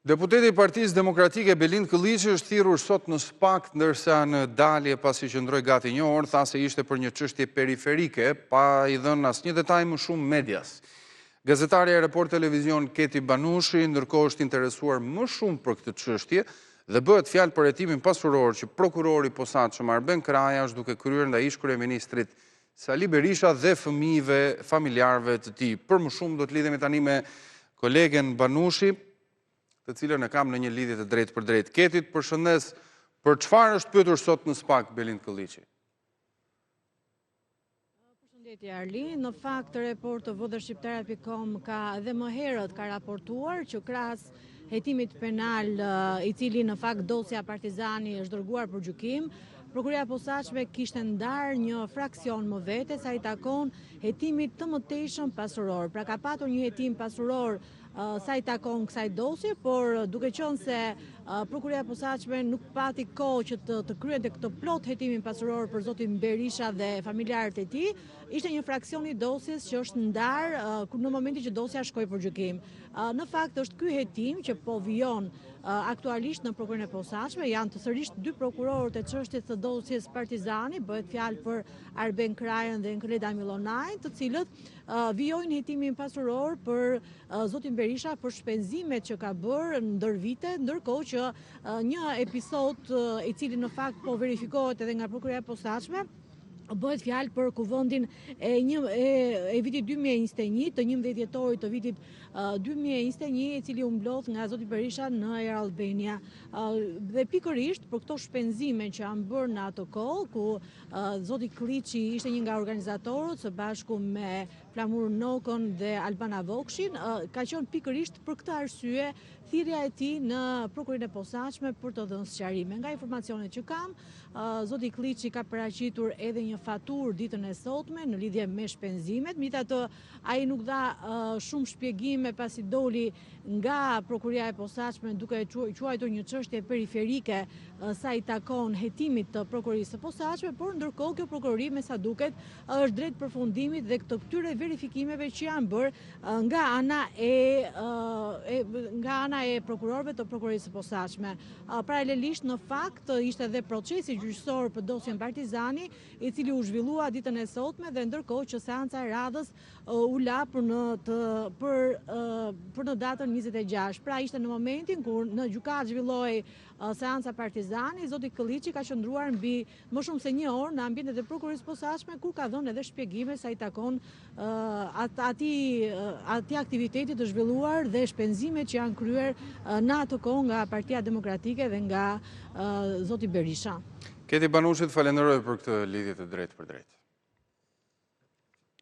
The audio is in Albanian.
Deputeti i Partisë Demokratike Belind Këlliçi është thirrur sot në SPAK, ndërsa në dalje pasi qëndroi gati një orë, tha se ishte për një çështje periferike, pa i dhënë asnjë detaj më shumë medias. Gazetarja e Report Televizion Keti Banushi ndërkohë është interesuar më shumë për këtë çështje dhe bëhet fjalë për hetimin pasuror që prokurori i posaçëm Arben Kraja është duke kryer ndaj ish-kryeministrit Sali Berisha dhe fëmijëve, familjarëve të tij. Për më shumë do të lidhemi tani me kolegen Banushi, të cilën e kam në një lidhje të drejtë për drejtë. Ketit, përshëndes, për çfarë është pyetur sot në SPAK Belind Këlliçi? Përshëndetje Arli, në fakt Report vdshqiptara.com ka dhe më herët ka raportuar që krahas hetimit penal i cili në fakt dosja Partizani është dërguar për gjykim, Prokuria e Posaçme kishte ndarë një fraksion më vete sa i takon hetimit të mëtejshëm pasuror. Pra ka patur një hetim pasuror sa i takon kësaj dosje, por duke qenë se Prokuria e Posaçme nuk pati kohë që të kryente këtë plot hetimin pasuror për zotin Berisha dhe familjarët e tij, ishte një fraksion i dosjes që është ndarë në momentin që dosja shkoi për gjykim. Në fakt është ky hetim që po vijon aktualisht në Prokurinë e Posaçme, janë të sërish dy prokurorët e çështjes së dosjes Partizani, bëhet fjalë për Arben Krajën dhe Enkleda Millonajn, të cilët vijojnë hetimin pasuror për zotin Berisha për shpenzimet që ka bërë ndër vite, ndërkohë që një episod i cili në fakt po verifikohet edhe nga Prokuria e Posaçme, bëhet fjalë për kuvendin e vitit 2021, të 11 dhjetorit të vitit 2021, i cili u mblodh nga zoti Berisha në Air Albania. Dhe pikërisht për këto shpenzime që janë bërë në ato kohë, ku zoti Këlliçi ishte një nga organizatorët së bashku me Flamur Nokën dhe Albana Vokshin, ka qenë pikërisht për këtë arsye thirrja e tij në Prokurinë e Posaçme për të dhënë sqarime. Nga informacionet që kam, zoti Këlliçi ka paraqitur edhe një faturë ditën e sotme në lidhje me shpenzimet, megjithatë ai nuk dha shumë shpjegime pasi doli nga Prokuria e Posaçme duke quajtur një çështje periferike sa i takon hetimit të Prokurisë së Posaçme, por ndërkohë kjo prokurori me sa duket është drejt përfundimit dhe këtyre verifikimeve që janë bërë nga ana e prokurorëve të Prokurisë së Posaçme. Paralelisht në fakt ishte edhe procesi gjyqësor për dosjen Partizani, i cili u zhvillua ditën e sotme dhe ndërkohë që seanca e radhës u la për në datën 26. Pra ishte në momentin kur në gjykatë zhvilloi seanca Partizani, zoti Këlliçi ka qëndruar mbi më shumë se një orë në ambientet e Prokurisë Posaçme, kur ka dhënë edhe shpjegime sa i takon atij aktiviteti të zhvilluar dhe shpenzimet që janë kryer në atë kohë nga Partia Demokratike dhe nga zoti Berisha. Keti Banushi, falenderoj për këtë lidhje të drejtë për drejtë.